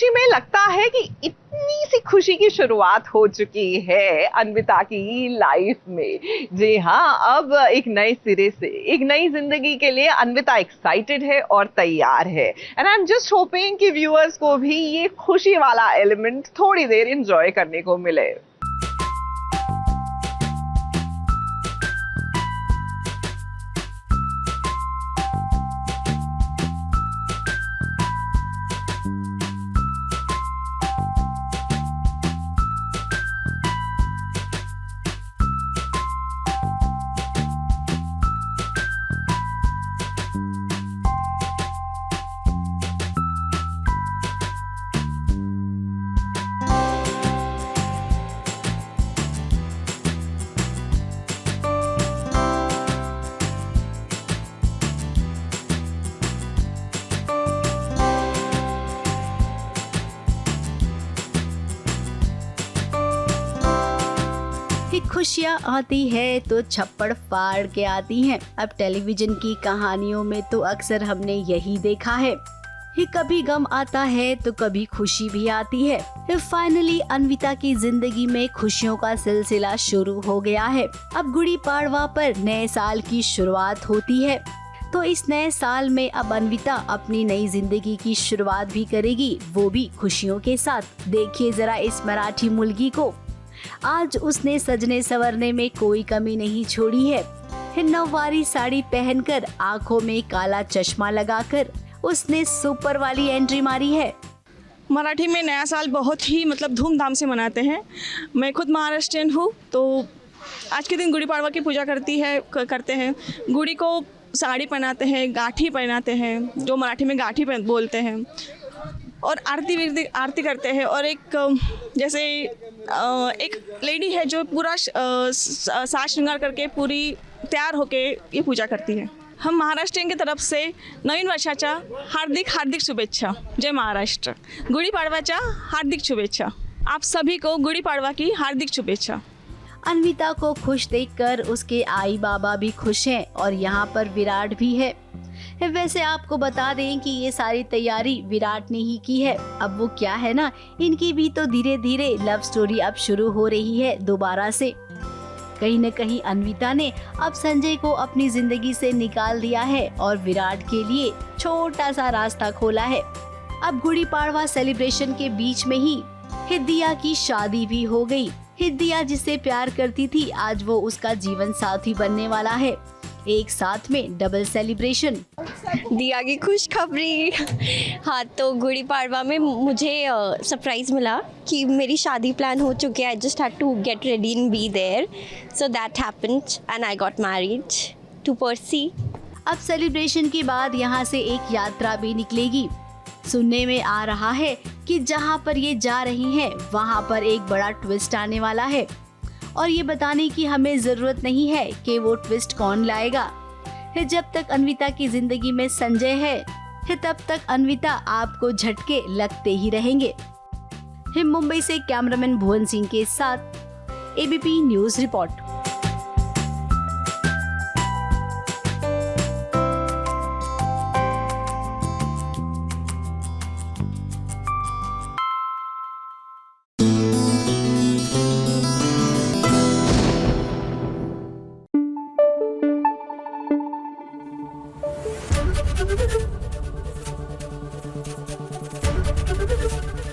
खुशी में लगता है कि इतनी सी खुशी की शुरुआत हो चुकी है अन्विता की लाइफ में। जी हाँ, अब एक नए सिरे से एक नई जिंदगी के लिए अन्विता एक्साइटेड है और तैयार है। And I am just hoping कि व्यूअर्स को भी ये खुशी वाला एलिमेंट थोड़ी देर एंजॉय करने को मिले। खुशियाँ आती है तो छप्पड़ फाड़ के आती हैं। अब टेलीविजन की कहानियों में तो अक्सर हमने यही देखा है कि कभी गम आता है तो कभी खुशी भी आती है। फाइनली अन्विता की जिंदगी में खुशियों का सिलसिला शुरू हो गया है। अब गुड़ी पाड़वा पर नए साल की शुरुआत होती है, तो इस नए साल में अब अन्विता अपनी नई जिंदगी की शुरुआत भी करेगी, वो भी खुशियों के साथ। देखिए जरा इस मराठी मुलगी को, आज उसने सजने संवरने में कोई कमी नहीं छोड़ी है। नौवारी साड़ी पहनकर, आंखों में काला चश्मा लगाकर उसने सुपर वाली एंट्री मारी है। मराठी में नया साल बहुत ही धूमधाम से मनाते हैं। मैं खुद महाराष्ट्रियन हूँ, तो आज के दिन गुड़ी पाड़वा की पूजा करते हैं। गुड़ी को साड़ी पहनाते हैं, गाठी पहनाते हैं, जो मराठी में गाठी बोलते हैं, और आरती करते हैं। और एक जैसे एक लेडी है जो पूरा साज श्रृंगार करके पूरी तैयार होके ये पूजा करती है। हम महाराष्ट्रीयन की तरफ से नवीन वर्षाच्या हार्दिक शुभेच्छा। जय महाराष्ट्र। गुड़ी पाड़वाच्या हार्दिक शुभेच्छा। आप सभी को गुड़ी पाड़वा की हार्दिक शुभेच्छा। अन्विता को खुश देखकर उसके आई बाबा भी खुश हैं और यहाँ पर विराट भी है। वैसे आपको बता दें कि ये सारी तैयारी विराट ने ही की है। अब वो क्या है ना, इनकी भी तो धीरे धीरे लव स्टोरी अब शुरू हो रही है दोबारा से। कहीं न कहीं अन्विता ने अब संजय को अपनी जिंदगी से निकाल दिया है और विराट के लिए छोटा सा रास्ता खोला है। अब गुड़ी पाड़वा सेलिब्रेशन के बीच में ही हिद्दिया की शादी भी हो गई। हिद्दिया जिससे प्यार करती थी, आज वो उसका जीवन साथी बनने वाला है। एक साथ में डबल सेलिब्रेशन। दिया की खुशखबरी। हाँ, तो गुड़ी पाड़वा में मुझे सरप्राइज मिला कि मेरी शादी प्लान हो चुकी है। I just had to get ready and be there, so that happened and I got married to Percy. अब सेलिब्रेशन के बाद यहाँ से एक यात्रा भी निकलेगी। सुनने में आ रहा है कि जहाँ पर ये जा रही हैं, वहाँ पर एक बड़ा ट्विस्ट आने वाला है, और ये बताने की हमें जरूरत नहीं है कि वो ट्विस्ट कौन लाएगा। जब तक अन्विता की जिंदगी में संजय है, तब तक अन्विता आपको झटके लगते ही रहेंगे। मुंबई से कैमरामैन भुवन सिंह के साथ ABP news report.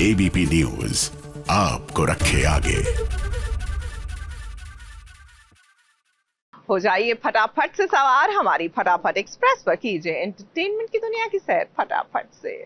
ABP news आपको रखे आगे। हो जाइए फटाफट से सवार हमारी फटाफट एक्सप्रेस पर, कीजिए एंटरटेनमेंट की दुनिया की सैर फटाफट से।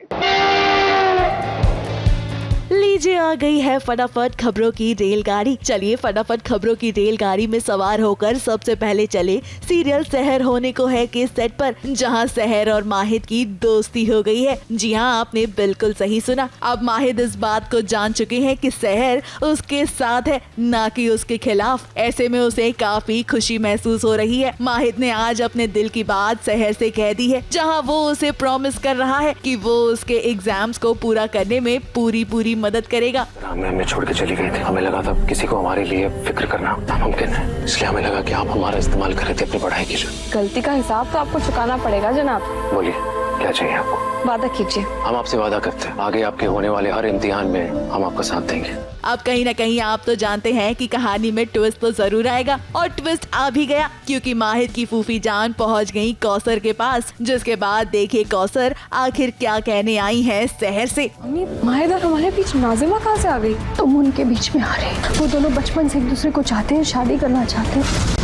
लीजिए आ गई है फटाफट खबरों की रेलगाड़ी। चलिए फटाफट खबरों की रेलगाड़ी में सवार होकर सबसे पहले चले सीरियल सहर होने को है के सेट पर, जहां सहर और माहिद की दोस्ती हो गई है। जी हां, आपने बिल्कुल सही सुना। अब माहिद इस बात को जान चुके हैं कि सहर उसके साथ है, ना कि उसके खिलाफ। ऐसे में उसे काफी खुशी महसूस हो रही है। माहिद ने आज अपने दिल की बात सहर से कह दी है, जहाँ वो उसे प्रॉमिस कर रहा है कि वो उसके एग्जाम्स को पूरा करने में पूरी मदद करेगा। हमें छोड़ के चली गई थी। हमें लगा था किसी को हमारे लिए फिक्र करना नामुमकिन है, इसलिए हमें लगा कि आप हमारा इस्तेमाल कर रहे थे अपनी पढ़ाई के लिए। गलती का हिसाब तो आपको चुकाना पड़ेगा जनाब। बोलिए। क्या चाहिए आपको? वादा कीजिए। हम आपसे वादा करते हैं, आगे आपके होने वाले हर इम्तिहान में हम आपका साथ देंगे। अब कहीं न कहीं आप तो जानते हैं कि कहानी में ट्विस्ट तो जरूर आएगा, और ट्विस्ट आ भी गया, क्योंकि माहिर की फूफी जान पहुंच गई कौसर के पास। जिसके बाद देखिए कौसर आखिर क्या कहने आई है शहर से। अम्मी, माहिर और हमारे बीच नाजिमा कहाँ से आ गई? तुम उनके बीच में आ रहे। वो दोनों बचपन से एक दूसरे को चाहते हैं, शादी करना चाहते हैं।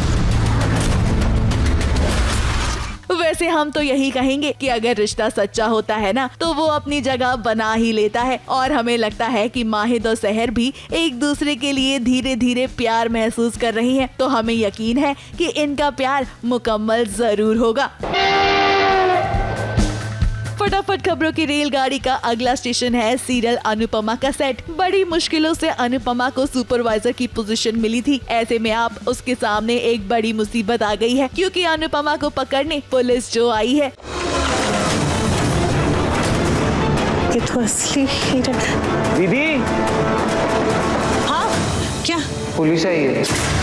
वैसे हम तो यही कहेंगे कि अगर रिश्ता सच्चा होता है ना, तो वो अपनी जगह बना ही लेता है। और हमें लगता है कि माहिद और सहर भी एक दूसरे के लिए धीरे धीरे प्यार महसूस कर रही हैं। तो हमें यकीन है कि इनका प्यार मुकम्मल जरूर होगा। फटाफट खबरों की रेलगाड़ी का अगला स्टेशन है सीरियल अनुपमा का सेट। बड़ी मुश्किलों से अनुपमा को सुपरवाइजर की पोजीशन मिली थी। ऐसे में आप उसके सामने एक बड़ी मुसीबत आ गई है, क्योंकि अनुपमा को पकड़ने पुलिस जो आई है। ये तो असली हीरो। दीदी, हाँ क्या? पुलिस आई है।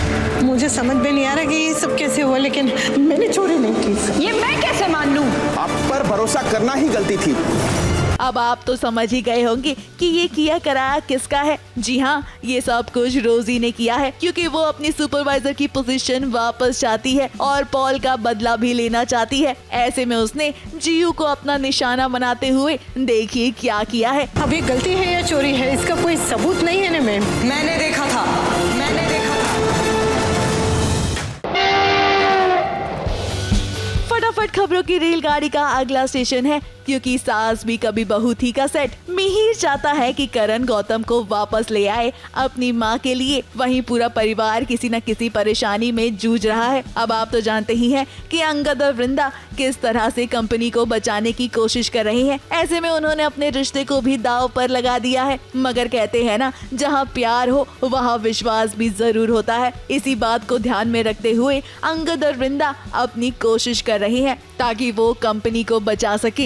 मुझे समझ में नहीं आ रहा कि ये सब कैसे हुआ, लेकिन मैंने चोरी नहीं की। ये मैं कैसे मान लूं? आप पर भरोसा करना ही गलती थी। अब आप तो समझ ही गए होंगे कि ये किया कराया किसका है। जी हाँ, ये सब कुछ रोजी ने किया है, क्योंकि वो अपनी सुपरवाइजर की पोजीशन वापस चाहती है और पॉल का बदला भी लेना चाहती है। ऐसे में उसने जीयू को अपना निशाना बनाते हुए देखिए क्या किया है। अब ये गलती है या चोरी है, इसका कोई सबूत नहीं है ना मैम। मैंने देखा था। फटाफट खबरों की रेलगाड़ी का अगला स्टेशन है, क्योंकि सास भी कभी बहू थी का सेट। मिहिर चाहता है कि करण गौतम को वापस ले आए अपनी माँ के लिए। वहीं पूरा परिवार किसी न किसी परेशानी में जूझ रहा है। अब आप तो जानते ही हैं कि अंगद और वृंदा किस तरह से कंपनी को बचाने की कोशिश कर रही हैं। ऐसे में उन्होंने अपने रिश्ते को भी दांव पर लगा दिया है। मगर कहते हैं ना, जहाँ प्यार हो वहाँ विश्वास भी जरूर होता है। इसी बात को ध्यान में रखते हुए अंगद और वृंदा अपनी कोशिश कर रही हैं ताकि वो कंपनी को बचा सके।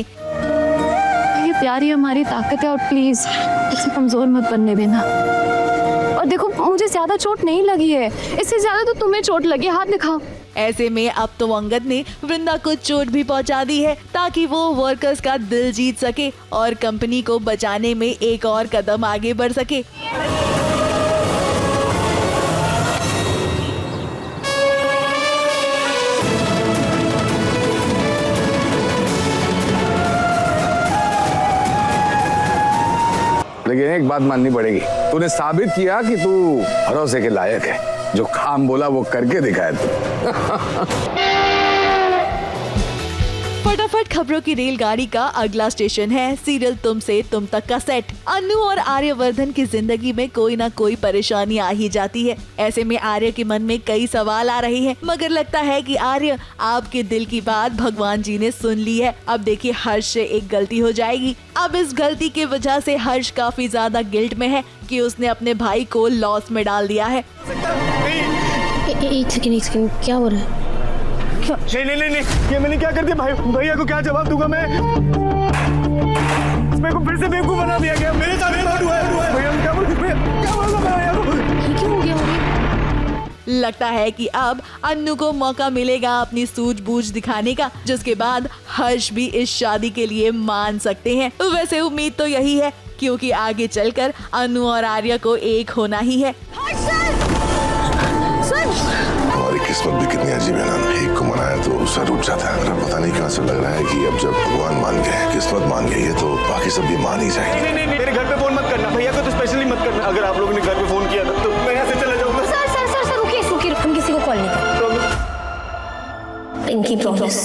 ये प्यार ही हमारी ताकत है, और प्लीज इसे कमजोर मत बनने देना। और देखो, मुझे ज्यादा चोट नहीं लगी है, इससे ज्यादा तो तुम्हें चोट लगी। हाथ दिखाओ। ऐसे में अब तो अंगद ने वृंदा को चोट भी पहुंचा दी है, ताकि वो वर्कर्स का दिल जीत सके और कंपनी को बचाने में एक और कदम आगे बढ़ सके। लेकिन एक बात माननी पड़ेगी, तूने साबित किया कि तू भरोसे के लायक है। जो काम बोला वो करके दिखाया तू। फटाफट खबरों की रेलगाड़ी का अगला स्टेशन है सीरियल तुमसे तुम तक का सेट। अनु और आर्यवर्धन की जिंदगी में कोई ना कोई परेशानी आ ही जाती है। ऐसे में आर्य के मन में कई सवाल आ रहे हैं, मगर लगता है कि आर्य आपके दिल की बात भगवान जी ने सुन ली है। अब देखिए हर्ष से एक गलती हो जाएगी। अब इस गलती की वजह से हर्ष काफी ज्यादा गिल्ट में है कि उसने अपने भाई को लॉस में डाल दिया है। एक सेकंड, क्या हो रहा है? नहीं, ये मैंने क्या कर दिया? भैया को क्या जवाब दूंगा मैं? मेरे को फिर से बेवकूफ बना दिया गया। मेरे साथ फ्रॉड हुआ है। भैया क्या बोल भैया को? ये क्यों हो गया? लगता है कि अब अन्नू को मौका मिलेगा अपनी सूझबूझ दिखाने का, जिसके बाद हर्ष भी इस शादी के लिए मान सकते हैं। वैसे उम्मीद तो यही है, क्योंकि आगे चलकर अनु और आर्य को एक होना ही है। हमारी किस्मत भी कितनी अजीब है ना, एक को मनाया तो सर उठ जाता है। पता नहीं क्यों ऐसा लग रहा है कि अब जब भगवान मान गए, किस्मत मान गई है, तो बाकी सब भी मान ही जाएंगे। नहीं, मेरे घर पे फोन मत करना। भैया को तो स्पेशली मत करना। अगर आप लोगों ने घर पे फोन किया था तो मैं यहाँ से चला जाऊंगा। सर रुकिए, हम किसी को कॉल नहीं करेंगे। इनकी प्रॉमिस।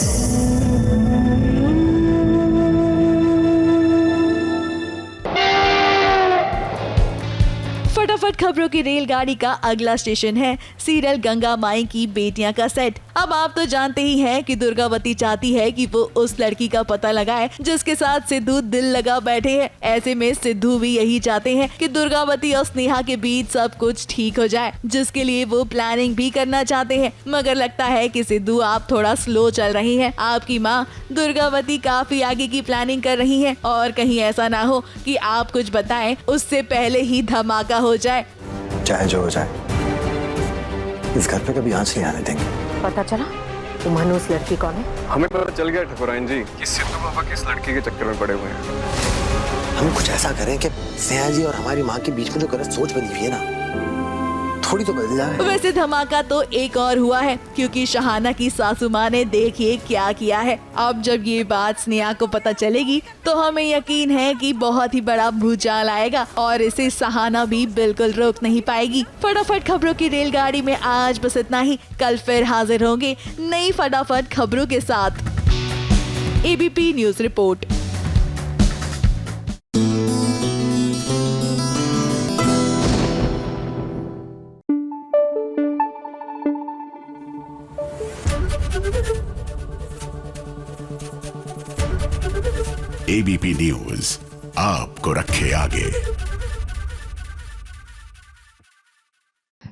फटाफट खबरों की रेलगाड़ी का अगला स्टेशन है सीरियल गंगा माई की बेटियां का सेट। अब आप तो जानते ही हैं कि दुर्गावती चाहती है कि वो उस लड़की का पता लगाए जिसके साथ सिद्धू दिल लगा बैठे हैं। ऐसे में सिद्धू भी यही चाहते हैं कि दुर्गावती और स्नेहा के बीच सब कुछ ठीक हो जाए, जिसके लिए वो प्लानिंग भी करना चाहते हैं। मगर लगता है कि सिद्धू आप थोड़ा स्लो चल रही हैं। आपकी माँ दुर्गावती काफी आगे की प्लानिंग कर रही है, और कहीं ऐसा ना हो कि आप कुछ बताएं उससे पहले ही धमाका हो जाए। चाहे जो हो जाए, इस घर पे कभी आंच नहीं आने देंगे। पता चला वो मनोज लड़की कौन है? हमें पता चल गया ठकुराइन जी कि सिद्धू बाबा किस लड़की के चक्कर में पड़े हुए हैं। हम कुछ ऐसा करें कि स्नेहा जी और हमारी माँ के बीच में जो गलत सोच बनी हुई है ना, थोड़ी तो बदल जाए। वैसे धमाका तो एक और हुआ है, क्योंकि शहाना की सासू माँ ने देखिए क्या किया है। अब जब ये बात स्नेहा को पता चलेगी तो हमें यकीन है कि बहुत ही बड़ा भूचाल आएगा और इसे शहाना भी बिल्कुल रोक नहीं पाएगी। फटाफट खबरों की रेलगाड़ी में आज बस इतना ही। कल फिर हाजिर होंगे नई फटाफट खबरों के साथ। ABP news report. ABP news आपको रखे आगे।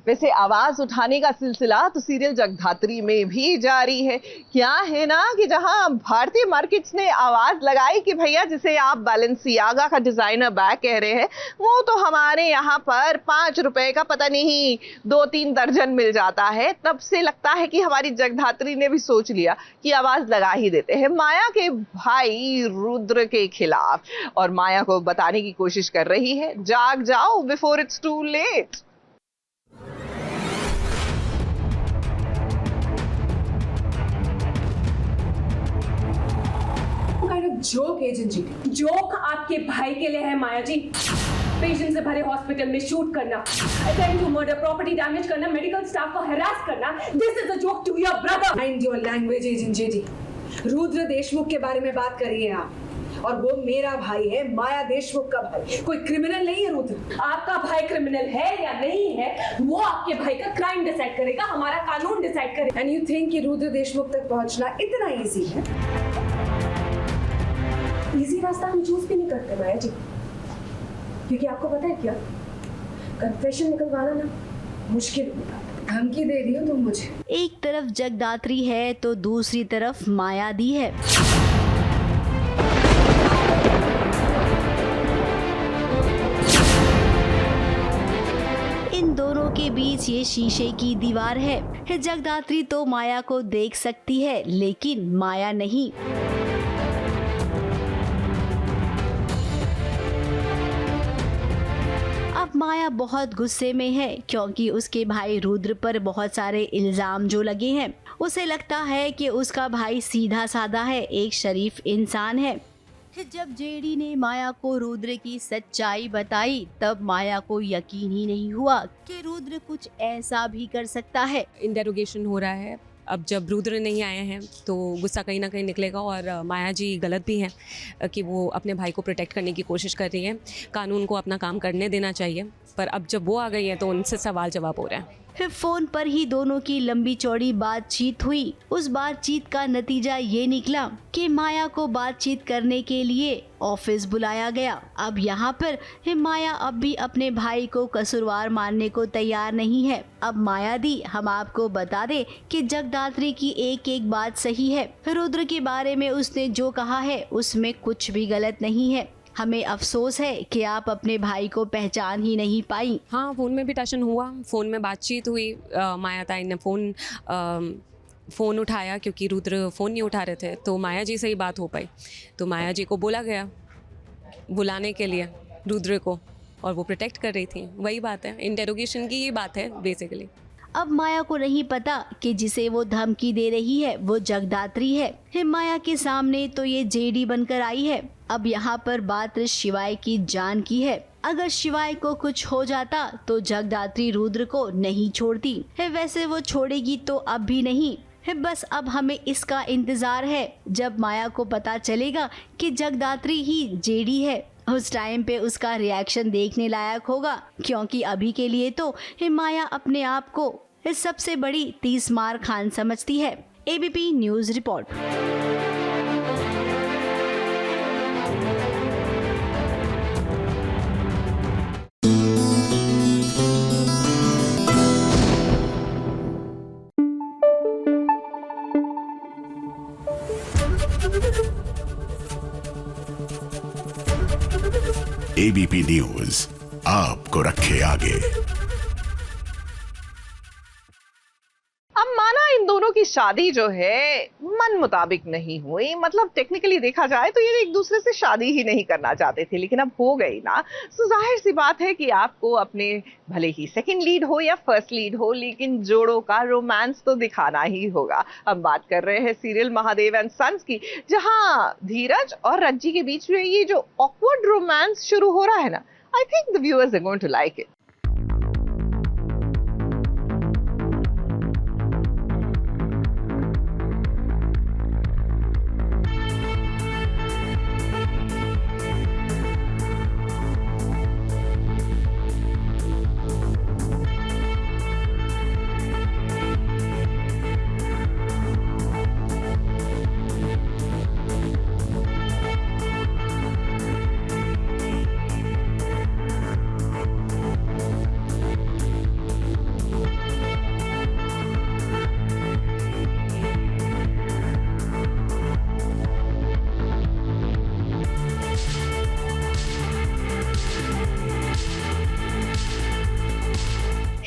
वैसे आवाज उठाने का सिलसिला तो सीरियल जगधात्री में भी जारी है। क्या है ना कि जहां भारतीय मार्केट्स ने आवाज लगाई कि भैया जिसे आप बैलेंसियागा का डिजाइनर बैग कह रहे हैं, वो तो हमारे यहाँ पर 5 रुपए का पता नहीं 2-3 दर्जन मिल जाता है। तब से लगता है कि हमारी जगधात्री ने भी सोच लिया कि आवाज लगा ही देते हैं माया के भाई रुद्र के खिलाफ, और माया को बताने की कोशिश कर रही है, जाग जाओ before it's too late. Joke agent ji, joke आपके भाई के लिए है माया जी। पेशेंट से भरे हॉस्पिटल में शूट करना, attempt to murder, property damage करना, मेडिकल स्टाफ को हरास करना, this is a joke to your brother. Mind your language agent ji. Rudra Deshmukh के बारे में बात करिए आप, और वो मेरा भाई है, माया देशमुख का भाई, कोई क्रिमिनल नहीं है रुद्र। आपका भाई क्रिमिनल है या नहीं है वो आपके भाई का क्राइम डिसाइड करेगा, हमारा कानून डिसाइड करेगा। एंड यू थिंक कि रुद्र देशमुख तक पहुंचना इतना इजी है? इजी रास्ता हम चूज भी नहीं करते माया जी, क्योंकि आपको पता है क्या, कन्फेशन निकलवाना ना मुश्किल होता है। धमकी दे रही हो तुम मुझे। एक तरफ जगदात्री है तो दूसरी तरफ माया दी है। इन दोनों के बीच ये शीशे की दीवार है। जगदात्री तो माया को देख सकती है लेकिन माया नहीं। अब माया बहुत गुस्से में है क्योंकि उसके भाई रुद्र पर बहुत सारे इल्जाम जो लगे हैं। उसे लगता है कि उसका भाई सीधा साधा है, एक शरीफ इंसान है। जब जेडी ने माया को रुद्र की सच्चाई बताई तब माया को यकीन ही नहीं हुआ कि रुद्र कुछ ऐसा भी कर सकता है। इंटेरोगेशन हो रहा है, अब जब रुद्र नहीं आए हैं तो गुस्सा कहीं ना कहीं निकलेगा, और माया जी गलत भी हैं कि वो अपने भाई को प्रोटेक्ट करने की कोशिश कर रही है। कानून को अपना काम करने देना चाहिए, पर अब जब वो आ गई है तो उनसे सवाल जवाब हो रहा है। फिर फोन पर ही दोनों की लंबी चौड़ी बातचीत हुई। उस बातचीत का नतीजा ये निकला कि माया को बातचीत करने के लिए ऑफिस बुलाया गया। अब यहाँ पर माया अब भी अपने भाई को कसूरवार मानने को तैयार नहीं है। अब माया दी, हम आपको बता दें कि जगदात्री की एक एक बात सही है। रुद्र के बारे में उसने जो कहा है उसमें कुछ भी गलत नहीं है। हमें अफसोस है कि आप अपने भाई को पहचान ही नहीं पाई। हाँ, फ़ोन में भी टशन हुआ, फ़ोन में बातचीत हुई। माया ताई ने फ़ोन उठाया क्योंकि रुद्र फ़ोन नहीं उठा रहे थे, तो माया जी से ही बात हो पाई। तो माया जी को बोला गया बुलाने के लिए रुद्र को, और वो प्रोटेक्ट कर रही थी। वही बात है, इंटेरोगेशन की ही बात है बेसिकली। अब माया को नहीं पता कि जिसे वो धमकी दे रही है वो जगदात्री है। माया के सामने तो ये जेडी बनकर आई है। अब यहाँ पर बात शिवाय की जान की है। अगर शिवाय को कुछ हो जाता तो जगदात्री रुद्र को नहीं छोड़ती है। वैसे वो छोड़ेगी तो अब भी नहीं है, बस अब हमें इसका इंतजार है जब माया को पता चलेगा कि जगदात्री ही जेडी है। उस टाइम पे उसका रिएक्शन देखने लायक होगा, क्योंकि अभी के लिए तो माया अपने आप को सबसे बड़ी 30 मार खान समझती है। ABP news report. ABP news आपको रखे आगे। अब माना इन दोनों की शादी जो है मन मुताबिक नहीं हुई, मतलब टेक्निकली देखा जाए तो ये एक दूसरे से शादी ही नहीं करना चाहते थे, लेकिन अब हो गई ना, तो जाहिर सी बात है कि आपको अपने भले ही सेकंड लीड हो या फर्स्ट लीड हो, लेकिन जोड़ों का रोमांस तो दिखाना ही होगा। हम बात कर रहे हैं सीरियल महादेव एंड सन्स की, जहां धीरज और रज्जी के बीच में ये जो ऑकवर्ड रोमांस शुरू हो रहा है ना, I think the viewers are going to like it.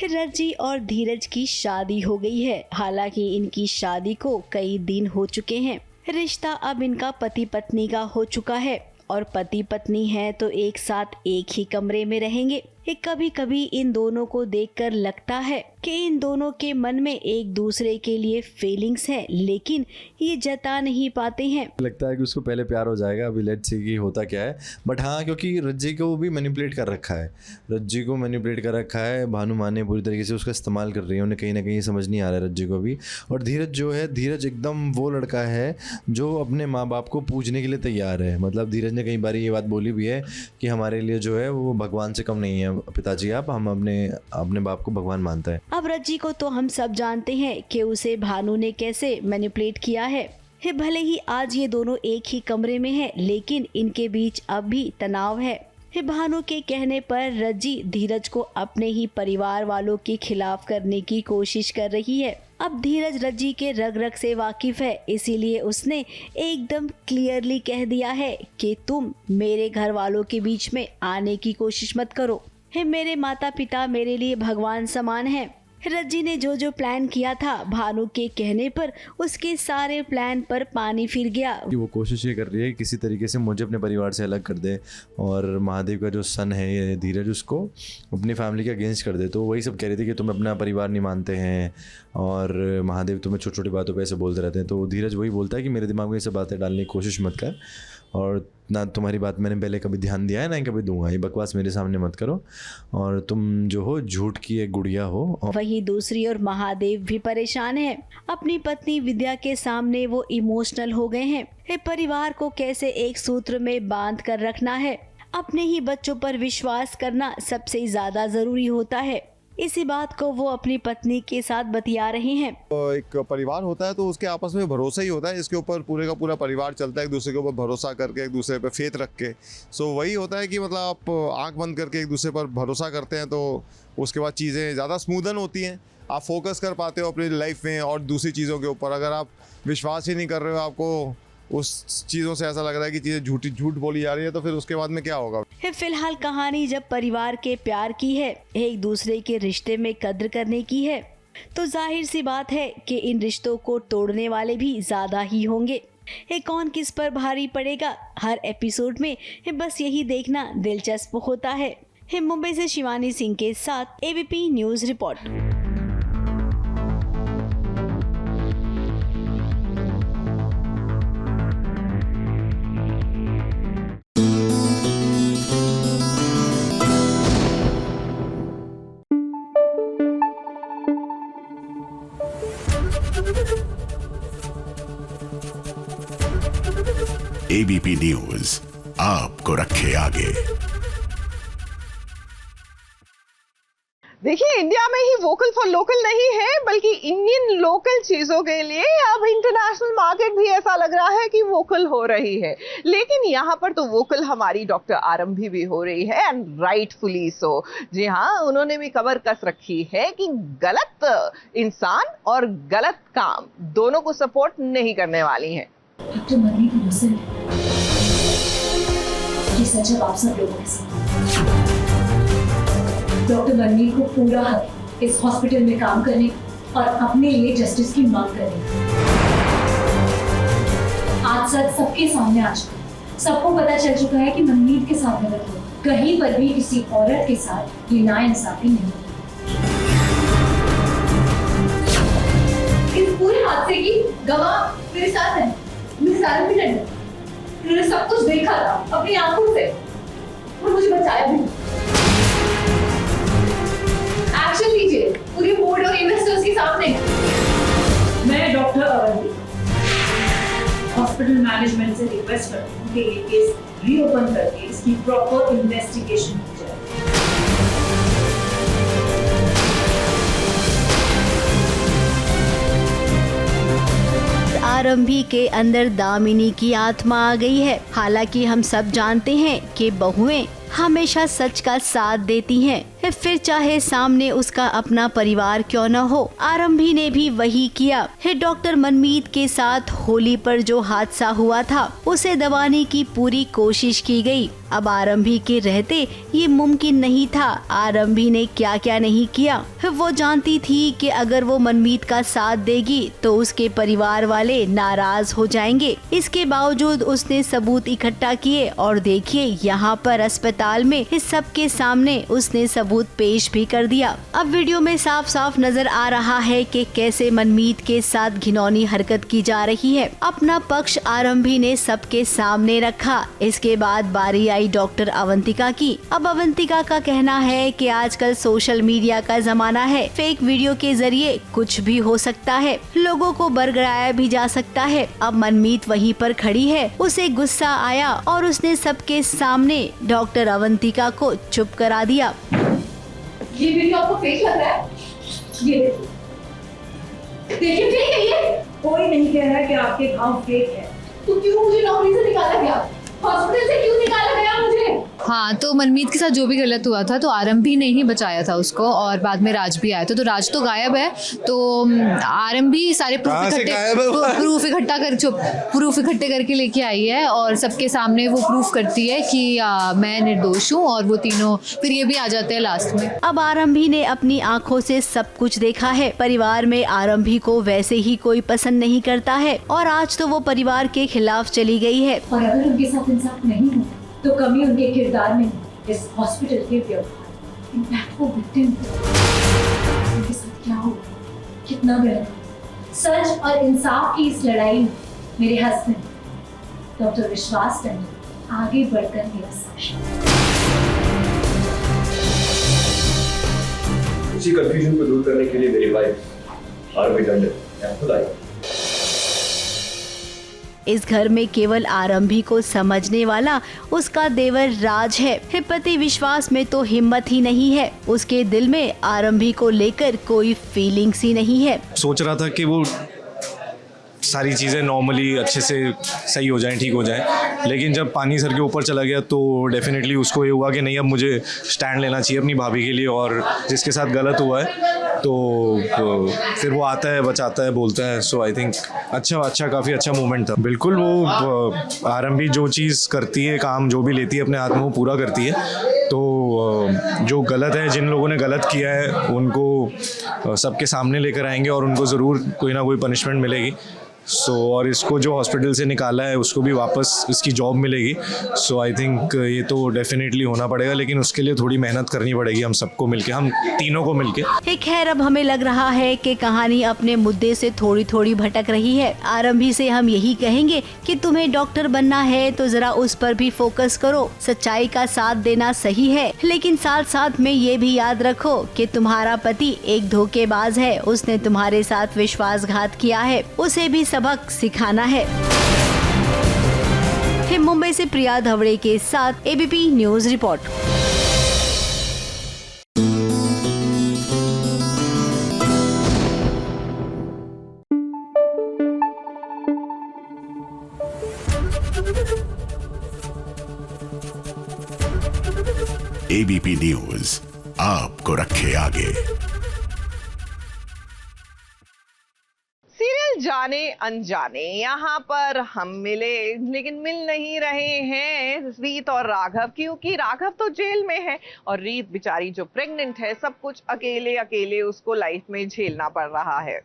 Rajji और धीरज की शादी हो गई है। हालांकि इनकी शादी को कई दिन हो चुके हैं। रिश्ता अब इनका पति पत्नी का हो चुका है और पति पत्नी है तो एक साथ एक ही कमरे में रहेंगे। कभी कभी इन दोनों को देखकर लगता है कि इन दोनों के मन में एक दूसरे के लिए फीलिंग्स है, लेकिन ये जता नहीं पाते हैं। लगता है कि उसको पहले प्यार हो जाएगा, अभी लेट्स सी कि होता क्या है। बट हाँ, क्योंकि रज्जी को भी मैनिपुलेट कर रखा है, भानु माँ ने पूरी तरीके से उसका इस्तेमाल कर रही है। उन्हें कहीं ना कहीं समझ नहीं आ रहा है रज्जी को भी। और धीरज जो है, धीरज एकदम वो लड़का है जो अपने माँ बाप को पूजने के लिए तैयार है। मतलब धीरज ने कई बार ये बात बोली भी है कि हमारे लिए जो है वो भगवान से कम नहीं है पिताजी, आप हम अपने बाप को भगवान मानता है। अब रज्जी को तो हम सब जानते हैं कि उसे भानु ने कैसे मैनिपुलेट किया है। भले ही आज ये दोनों एक ही कमरे में हैं, लेकिन इनके बीच अब भी तनाव है। भानु के कहने पर रज्जी धीरज को अपने ही परिवार वालों के खिलाफ करने की कोशिश कर रही है। अब धीरज रज्जी के रग रग से वाकिफ है, इसीलिए उसने एकदम क्लियरली कह दिया है कि तुम मेरे घर वालों के बीच में आने की कोशिश मत करो। मेरे माता पिता मेरे लिए भगवान समान हैं। रज्जी ने जो जो प्लान किया था भानु के कहने पर, उसके सारे प्लान पर पानी फिर गया। वो कोशिश ये कर रही है किसी तरीके से मुझे अपने परिवार से अलग कर दे और महादेव का जो सन है ये धीरज, उसको अपनी फैमिली के अगेंस्ट कर दे। तो वही सब कह रही थी कि तुम अपना परिवार नहीं मानते हैं और महादेव तुम्हें छोटी छोटी बातों पर ऐसे बोलते रहते हैं। तो धीरज वही बोलता है कि मेरे दिमाग में ये सब बातें डालने की कोशिश मत कर, और ना तुम्हारी बात मैंने पहले कभी ध्यान दिया है ना कभी दूंगा। ये बकवास मेरे सामने मत करो और तुम जो हो झूठ की एक गुड़िया हो। वही दूसरी ओर महादेव भी परेशान है। अपनी पत्नी विद्या के सामने वो इमोशनल हो गए हैं। परिवार को कैसे एक सूत्र में बांध कर रखना है। अपने ही बच्चों पर विश्वास करना सबसे ज्यादा जरूरी होता है। इसी बात को वो अपनी पत्नी के साथ बतिया रहे हैं। एक परिवार होता है तो उसके आपस में भरोसा ही होता है, इसके ऊपर पूरे का पूरा परिवार चलता है, एक दूसरे के ऊपर भरोसा करके, एक दूसरे पे फेथ रख के। सो वही होता है कि मतलब आप आंख बंद करके एक दूसरे पर भरोसा करते हैं तो उसके बाद चीज़ें ज़्यादा स्मूदन होती हैं। आप फोकस कर पाते हो अपनी लाइफ में और दूसरी चीज़ों के ऊपर। अगर आप विश्वास ही नहीं कर रहे हो, आपको उस चीज़ों से ऐसा लग रहा है कि चीज़ें झूठ बोली जा रही है, तो फिर उसके बाद में क्या होगा। फिलहाल कहानी जब परिवार के प्यार की है, एक दूसरे के रिश्ते में कद्र करने की है, तो जाहिर सी बात है कि इन रिश्तों को तोड़ने वाले भी ज्यादा ही होंगे। कौन किस पर भारी पड़ेगा हर एपिसोड में बस यही देखना दिलचस्प होता है। मुंबई से शिवानी सिंह के साथ ABP news report. ABP news आपको रखे आगे। देखिए, इंडिया में ही वोकल फॉर लोकल नहीं है, बल्कि इंडियन लोकल चीजों के लिए अब इंटरनेशनल मार्केट भी ऐसा लग रहा है कि वोकल हो रही है। लेकिन यहाँ पर तो वोकल हमारी डॉक्टर आरंभी भी हो रही है, एंड राइटफुली सो। जी हाँ, उन्होंने भी कमर कस रखी है कि गलत इंसान और गलत काम दोनों को सपोर्ट नहीं करने वाली है। डॉक्टर मनमीत मुझसे ये सच है आप सब लोगों के साथ। डॉक्टर मनमीत को पूरा हक इस हॉस्पिटल में काम करने और अपने लिए जस्टिस की मांग करें। आज सच सबके सामने आ चुका है, सबको पता चल चुका है कि मनमीत के साथ गलत हुआ। कहीं पर भी किसी औरत के साथ ये नाइंसाफी नहीं हुई। इस पूरे हादसे की गवाह मेरे साथ है, मेरे साथ भी नहीं। उन्होंने सब कुछ देखा था अपनी आंखों से और मुझे बचाया भी। एक्शन लीजिए पूरी बोर्ड और इन्वेस्टर्स के सामने। मैं डॉक्टर अवंती हॉस्पिटल मैनेजमेंट से रिक्वेस्ट करती हूँ कि ये केस रीओपन करके इसकी प्रॉपर इन्वेस्टिगेशन की जाए। आरंभी के अंदर दामिनी की आत्मा आ गई है। हालांकि हम सब जानते हैं कि बहुएं हमेशा सच का साथ देती हैं, फिर चाहे सामने उसका अपना परिवार क्यों न हो। आरंभी ने भी वही किया है। डॉक्टर मनमीत के साथ होली पर जो हादसा हुआ था उसे दबाने की पूरी कोशिश की गई। अब आरंभी के रहते ये मुमकिन नहीं था। आरंभी ने क्या क्या नहीं किया। वो जानती थी कि अगर वो मनमीत का साथ देगी तो उसके परिवार वाले नाराज हो जाएंगे। इसके बावजूद उसने सबूत इकट्ठा किए और देखिए यहाँ पर अस्पताल में इस सब के सामने उसने सबूत पेश भी कर दिया। अब वीडियो में साफ साफ नजर आ रहा है कि कैसे मनमीत के साथ घिनौनी हरकत की जा रही है। अपना पक्ष आरंभी ने सबके सामने रखा। इसके बाद बारी आई डॉक्टर अवंतिका की। अब अवंतिका का कहना है कि आजकल सोशल मीडिया का जमाना है, फेक वीडियो के जरिए कुछ भी हो सकता है, लोगों को बरगलाया भी जा सकता है। अब मनमीत वहीं पर खड़ी है, उसे गुस्सा आया और उसने सबके सामने डॉक्टर अवंतिका को चुप करा दिया। ये वीडियो आपको फेक लग रहा है? ये देखिए फेक है ये। कोई नहीं कह रहा कि आपके घाव फेक है, तो क्यों मुझे नौकरी से निकाला गया? हॉस्पिटल से क्यों निकाला गया मुझे? हाँ, तो मनमीत के साथ जो भी गलत हुआ था तो आरंभी ने ही बचाया था उसको, और बाद में राज भी आया था। तो राज तो गायब है, तो आरंभी सारे प्रूफ इकट्ठे करके लेके आई है और सबके सामने वो प्रूफ करती है कि मैं निर्दोष हूँ, और वो तीनों फिर ये भी आ जाते हैं लास्ट में। अब आरंभी ने अपनी आंखों से सब कुछ देखा है। परिवार में आरंभी को वैसे ही कोई पसंद नहीं करता है और आज तो वो परिवार के खिलाफ चली गई है। और अगर उनके साथ इंसाफ नहीं हो तो कमी उनके किरदार में, इस हॉस्पिटल के व्यवहार, इम्पैक्ट को विक्टिम उनके साथ क्या हो, कितना गलत। सच और इंसाफ की इस लड़ाई में मेरे हस्बैंड डॉक्टर विश्वास टंडन आगे बढ़कर मेरा साथ। उसी कंफ्यूजन को दूर करने के लिए मेरी वाइफ आरवी टंडन खुद आई। इस घर में केवल आरंभी को समझने वाला उसका देवर राज है। पति विश्वास में तो हिम्मत ही नहीं है। उसके दिल में आरंभी को लेकर कोई फीलिंग्स ही नहीं है। सोच रहा था कि वो सारी चीज़ें नॉर्मली अच्छे से सही हो जाएं, ठीक हो जाएं, लेकिन जब पानी सर के ऊपर चला गया तो डेफिनेटली उसको ये हुआ कि नहीं, अब मुझे स्टैंड लेना चाहिए अपनी भाभी के लिए, और जिसके साथ गलत हुआ है तो फिर वो आता है, बचाता है, बोलता है। सो आई थिंक अच्छा काफ़ी अच्छा मोमेंट था। बिल्कुल वो आरंभी जो चीज़ करती है, काम जो भी लेती है अपने हाथ में, वो पूरा करती है। तो जो गलत है, जिन लोगों ने गलत किया है, उनको सबके सामने लेकर आएंगे और उनको ज़रूर कोई ना कोई पनिशमेंट मिलेगी। और इसको जो हॉस्पिटल से निकाला है उसको भी वापस इसकी जॉब मिलेगी। आई थिंक ये तो डेफिनेटली होना पड़ेगा, लेकिन उसके लिए थोड़ी मेहनत करनी पड़ेगी हम सबको मिलके, हम तीनों को मिलके। खैर, अब हमें लग रहा है कि कहानी अपने मुद्दे से थोड़ी थोड़ी भटक रही है। आरंभी से हम यही कहेंगे कि तुम्हें डॉक्टर बनना है तो जरा उस पर भी फोकस करो। सच्चाई का साथ देना सही है, लेकिन साथ साथ में ये भी याद रखो कि तुम्हारा पति एक धोखेबाज है। उसने तुम्हारे साथ विश्वासघात किया है, उसे भी सबक सिखाना है। मुंबई से प्रिया धवड़े के साथ ABP news report. ABP news आपको रखे आगे। सीरियल जाट जाने अनजाने यहाँ पर हम मिले, लेकिन मिल नहीं रहे हैं रीत और राघव, क्योंकि राघव तो जेल में है और रीत बेचारी जो प्रेग्नेंट है, सब कुछ अकेले अकेले उसको लाइफ में झेलना पड़ रहा है।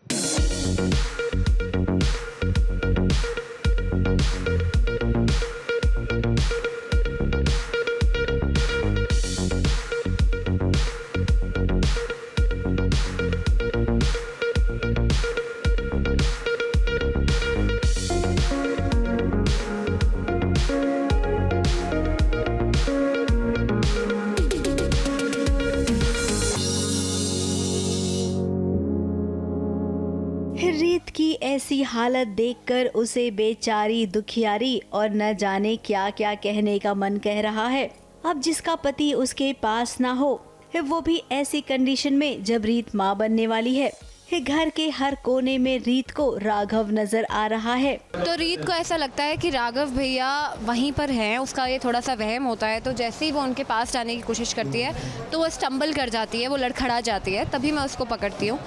रीत की ऐसी हालत देखकर उसे बेचारी, दुखियारी और न जाने क्या क्या कहने का मन कह रहा है। अब जिसका पति उसके पास ना हो, वो भी ऐसी कंडीशन में जब रीत माँ बनने वाली है। घर के हर कोने में रीत को राघव नजर आ रहा है। तो रीत को ऐसा लगता है कि राघव भैया वहीं पर हैं, उसका ये थोड़ा सा वहम होता है। तो जैसे ही वो उनके पास जाने की कोशिश करती है तो वो स्टम्बल कर जाती है, वो लड़खड़ा जाती है, तभी मैं उसको पकड़ती हूँ।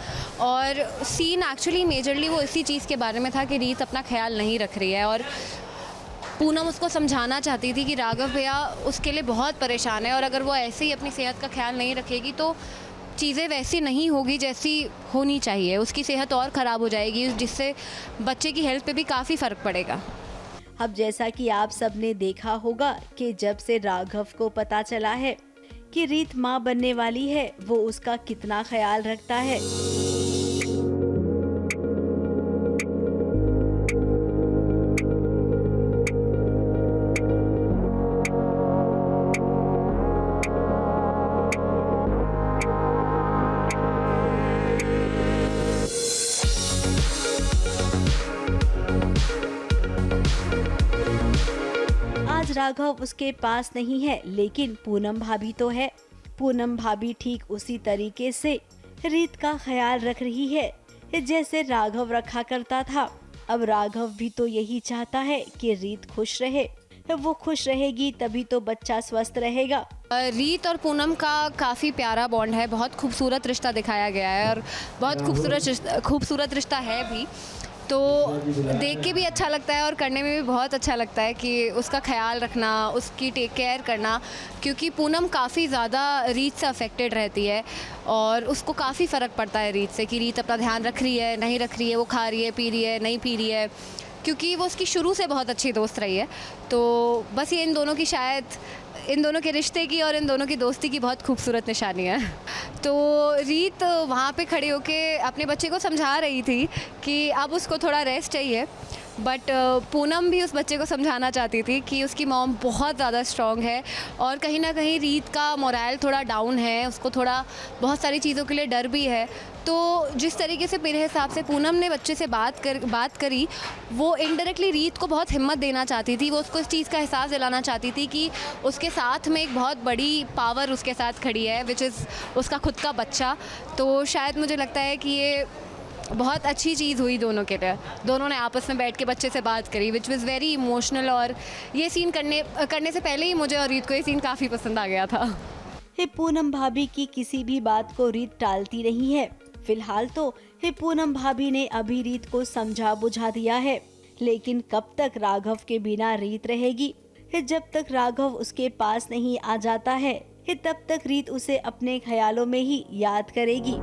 और सीन एक्चुअली मेजरली वो इसी चीज़ के बारे में था कि रीत अपना ख्याल नहीं रख रही है और पूनम उसको समझाना चाहती थी कि राघव भैया उसके लिए बहुत परेशान है और अगर वो ऐसे ही अपनी सेहत का ख्याल नहीं रखेगी तो चीज़ें वैसी नहीं होगी जैसी होनी चाहिए, उसकी सेहत और ख़राब हो जाएगी, जिससे बच्चे की हेल्थ पे भी काफ़ी फ़र्क पड़ेगा। अब जैसा कि आप सबने देखा होगा कि जब से राघव को पता चला है कि रीत माँ बनने वाली है, वो उसका कितना ख्याल रखता है। राघव उसके पास नहीं है, लेकिन पूनम भाभी तो है। पूनम भाभी ठीक उसी तरीके से रीत का ख्याल रख रही है जैसे राघव रखा करता था। अब राघव भी तो यही चाहता है कि रीत खुश रहे, वो खुश रहेगी तभी तो बच्चा स्वस्थ रहेगा। रीत और पूनम का काफ़ी प्यारा बॉन्ड है, बहुत खूबसूरत रिश्ता दिखाया गया है और बहुत खूबसूरत रिश्ता है भी। तो देख के भी अच्छा लगता है और करने में भी बहुत अच्छा लगता है कि उसका ख्याल रखना, उसकी टेक केयर करना, क्योंकि पूनम काफ़ी ज़्यादा रीत से अफेक्टेड रहती है और उसको काफ़ी फ़र्क पड़ता है रीत से कि रीत अपना ध्यान रख रही है, नहीं रख रही है, वो खा रही है, पी रही है, नहीं पी रही है, क्योंकि वो उसकी शुरू से बहुत अच्छी दोस्त रही है। तो बस ये इन दोनों की शायद इन दोनों के रिश्ते की और इन दोनों की दोस्ती की बहुत खूबसूरत निशानी है। तो रीत वहाँ पे खड़ी होके अपने बच्चे को समझा रही थी कि अब उसको थोड़ा रेस्ट चाहिए, बट पूनम भी उस बच्चे को समझाना चाहती थी कि उसकी मॉम बहुत ज़्यादा स्ट्रॉन्ग है और कहीं ना कहीं रीत का मोरल थोड़ा डाउन है, उसको थोड़ा बहुत सारी चीज़ों के लिए डर भी है। तो जिस तरीके से मेरे हिसाब से पूनम ने बच्चे से बात करी, वो इनडायरेक्टली रीत को बहुत हिम्मत देना चाहती थी, वो उसको इस चीज़ का एहसास दिलाना चाहती थी कि उसके साथ में एक बहुत बड़ी पावर उसके साथ खड़ी है, विच इज़ उसका खुद का बच्चा। तो शायद मुझे लगता है कि ये बहुत अच्छी चीज़ हुई दोनों के लिए। दोनों ने आपस में बैठ के बच्चे से बात करी, विच वॉज़ वेरी इमोशनल। और ये सीन करने से पहले ही मुझे और रीत को ये सीन काफ़ी पसंद आ गया था। पूनम भाभी की किसी भी बात को रीत टालती नहीं है। फिलहाल तो पूनम भाभी ने अभी रीत को समझा बुझा दिया है, लेकिन कब तक राघव के बिना रीत रहेगी? जब तक राघव उसके पास नहीं आ जाता है, तब तक रीत उसे अपने ख्यालों में ही याद करेगी।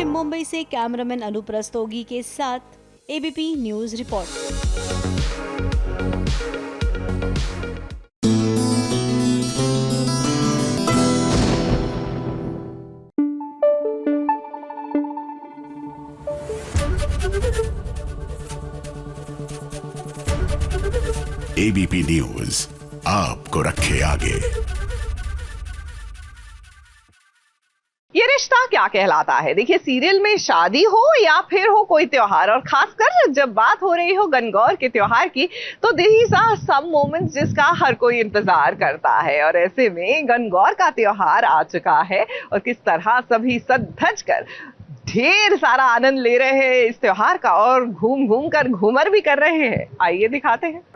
मुंबई से कैमरामैन अनूप रस्तोगी के साथ ABP news report. ABP news आपको रखे आगे। ये रिश्ता क्या कहलाता है? देखिए, सीरियल में शादी हो या फिर हो कोई त्योहार, और खासकर जब बात हो रही हो गणगौर के त्योहार की, तो दीज आर सम मोमेंट्स जिसका हर कोई इंतजार करता है। और ऐसे में गणगौर का त्योहार आ चुका है और किस तरह सभी सज धज कर ढेर सारा आनंद ले रहे हैं इस त्योहार का और घूम घूम कर घूमर भी कर रहे हैं। आइए दिखाते हैं।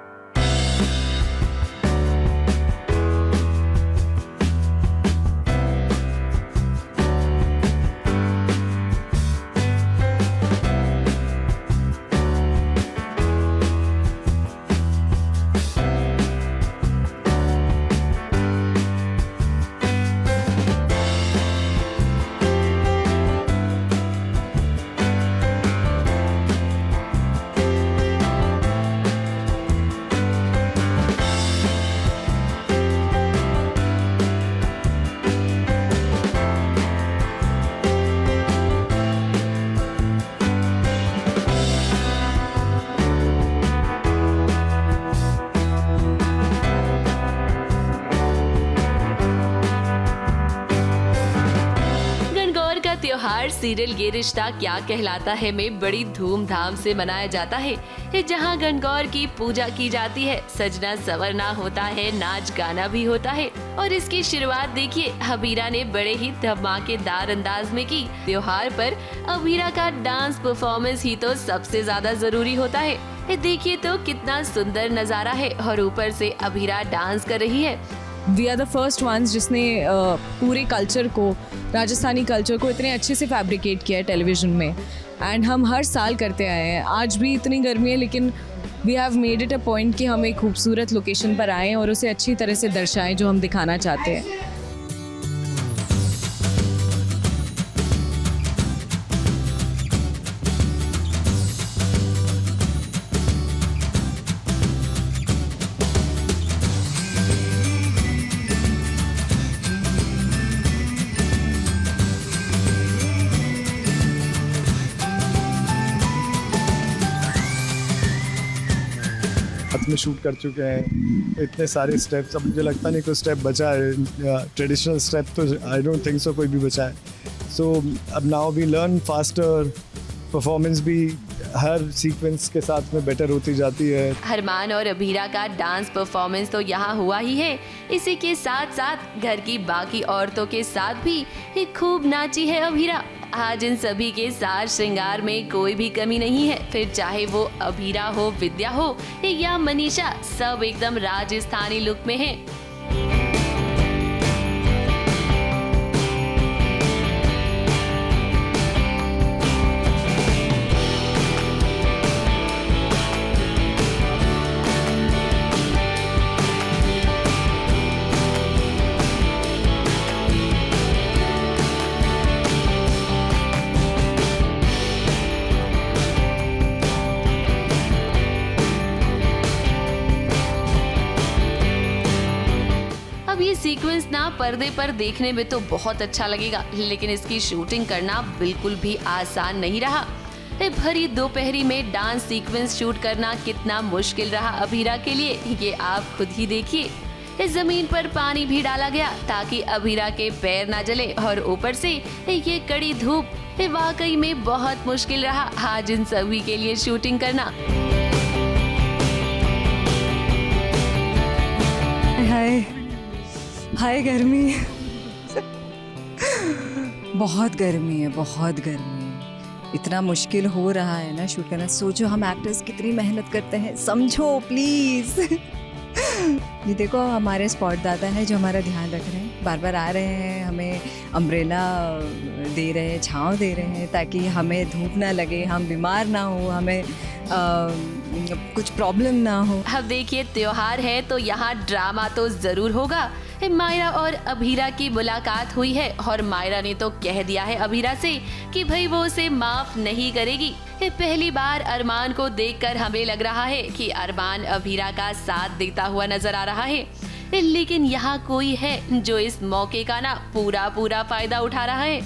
त्योहार सीरियल ये रिश्ता क्या कहलाता है में बड़ी धूमधाम से मनाया जाता है, जहां गणगौर की पूजा की जाती है, सजना संवरना होता है, नाच गाना भी होता है। और इसकी शुरुआत देखिए अभीरा ने बड़े ही धमाकेदार अंदाज में की। त्योहार पर अभीरा का डांस परफॉर्मेंस ही तो सबसे ज्यादा जरूरी होता है। देखिए तो कितना सुंदर नजारा है और ऊपर से अभीरा डांस कर रही है। We are the first ones जिसने पूरे कल्चर को, राजस्थानी कल्चर को इतने अच्छे से फैब्रिकेट किया है टेलीविज़न में। एंड हम हर साल करते आए हैं। आज भी इतनी गर्मी है लेकिन we have made it a point कि हम एक खूबसूरत लोकेशन पर आएँ और उसे अच्छी तरह से दर्शाएं जो हम दिखाना चाहते हैं। में शूट कर चुके हैं इतने सारे स्टेप्स, अब मुझे लगता नहीं कोई स्टेप बचा है। ट्रेडिशनल स्टेप तो आई डोंट थिंक सो कोई भी बचा है। सो अब now we learn faster, performance भी हर सीक्वेंस के साथ में बेटर होती जाती है। अरमान और अभीरा का डांस परफॉर्मेंस तो यहाँ हुआ ही है, इसी के साथ साथ घर की बाकी औरतों के साथ भी खूब नाची है अभीरा। आज इन सभी के साज श्रृंगार में कोई भी कमी नहीं है, फिर चाहे वो अभीरा हो, विद्या हो या मनीषा, सब एकदम राजस्थानी लुक में है। सीक्वेंस ना पर्दे पर देखने में तो बहुत अच्छा लगेगा, लेकिन इसकी शूटिंग करना बिल्कुल भी आसान नहीं रहा। भरी दोपहरी में डांस सीक्वेंस शूट करना कितना मुश्किल रहा अभीरा के लिए, ये आप खुद ही देखिए। जमीन पर पानी भी डाला गया ताकि अभीरा के पैर ना जले, और ऊपर से ये कड़ी धूप, वाकई में बहुत मुश्किल रहा आज इन सभी के लिए शूटिंग करना। हाय गर्मी बहुत गर्मी है, बहुत गर्मी है। इतना मुश्किल हो रहा है ना शूट करना। सोचो हम एक्टर्स कितनी मेहनत करते हैं, समझो प्लीज़। ये देखो हमारे स्पॉट दादा हैं जो हमारा ध्यान रख रहे हैं, बार बार आ रहे हैं, हमें अम्ब्रेला दे रहे हैं, छाँव दे रहे हैं ताकि हमें धूप ना लगे, हम बीमार ना हो, हमें कुछ प्रॉब्लम ना हो। अब देखिए त्योहार है तो यहाँ ड्रामा तो जरूर होगा। मायरा और अभीरा की मुलाकात हुई है और मायरा ने तो कह दिया है अभीरा से कि भाई वो उसे माफ नहीं करेगी। पहली बार अरमान को देखकर हमें लग रहा है कि अरमान अभीरा का साथ देता हुआ नजर आ रहा है, लेकिन यहाँ कोई है जो इस मौके का ना पूरा फायदा उठा रहा है।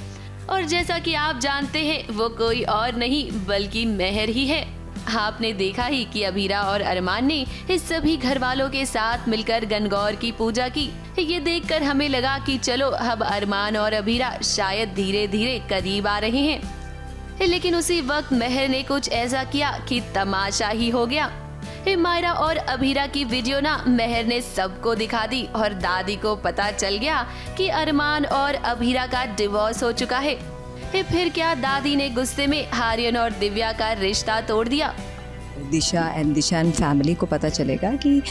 और जैसा कि आप जानते हैं वो कोई और नहीं बल्कि मेहर ही है। आपने देखा ही कि अभीरा और अरमान ने इस सभी घर वालों के साथ मिलकर गणगौर की पूजा की। ये देखकर हमें लगा कि चलो अब अरमान और अभीरा शायद धीरे धीरे करीब आ रहे हैं, लेकिन उसी वक्त मेहर ने कुछ ऐसा किया कि तमाशा ही हो गया। मायरा और अभीरा की वीडियो ना मेहर ने सबको दिखा दी और दादी को पता चल गया कि अरमान और अभीरा का डिवोर्स हो चुका है। फिर क्या दादी ने गुस्से में आर्यन और दिव्या का रिश्ता तोड़ दिया। दिशा एंड फैमिली को पता चलेगा कि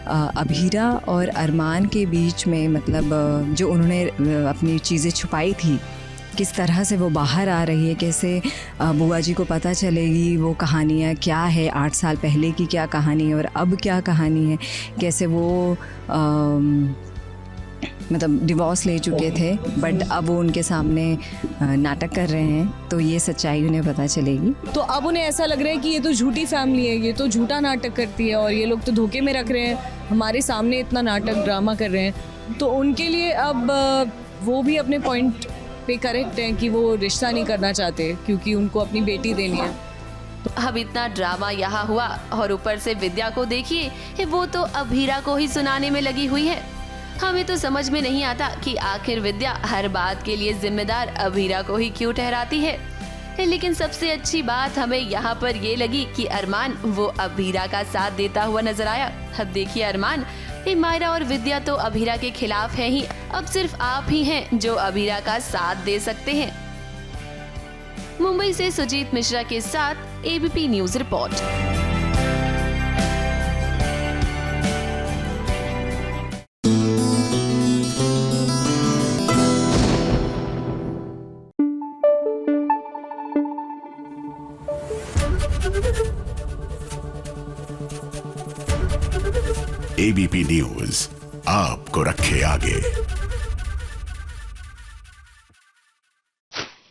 अभीरा और अरमान के बीच में मतलब जो उन्होंने अपनी चीज़ें छुपाई थी, किस तरह से वो बाहर आ रही है, कैसे बुआ जी को पता चलेगी वो कहानियाँ क्या है, 8 साल पहले की क्या कहानी है और अब क्या कहानी है, कैसे वो मतलब डिवोर्स ले चुके थे बट अब वो उनके सामने नाटक कर रहे हैं, तो ये सच्चाई उन्हें पता चलेगी। तो अब उन्हें ऐसा लग रहा है कि ये तो झूठी फैमिली है, ये तो झूठा नाटक करती है और ये लोग तो धोखे में रख रहे हैं, हमारे सामने इतना नाटक ड्रामा कर रहे हैं। तो उनके लिए अब वो भी अपने पॉइंट पे करेक्ट हैं कि वो रिश्ता नहीं करना चाहते क्योंकि उनको अपनी बेटी देनी है। अब इतना ड्रामा यहाँ हुआ और ऊपर से विद्या को देखिए, वो तो अभीरा को ही सुनाने में लगी हुई है। हमें तो समझ में नहीं आता कि आखिर विद्या हर बात के लिए जिम्मेदार अभीरा को ही क्यों ठहराती है। लेकिन सबसे अच्छी बात हमें यहाँ पर ये लगी कि अरमान वो अभीरा का साथ देता हुआ नजर आया। अब देखिए अरमान, मायरा और विद्या तो अभीरा के खिलाफ है ही, अब सिर्फ आप ही हैं जो अभीरा का साथ दे सकते हैं। मुंबई से सुजीत मिश्रा के साथ ABP news report. ABP news आपको रखे आगे।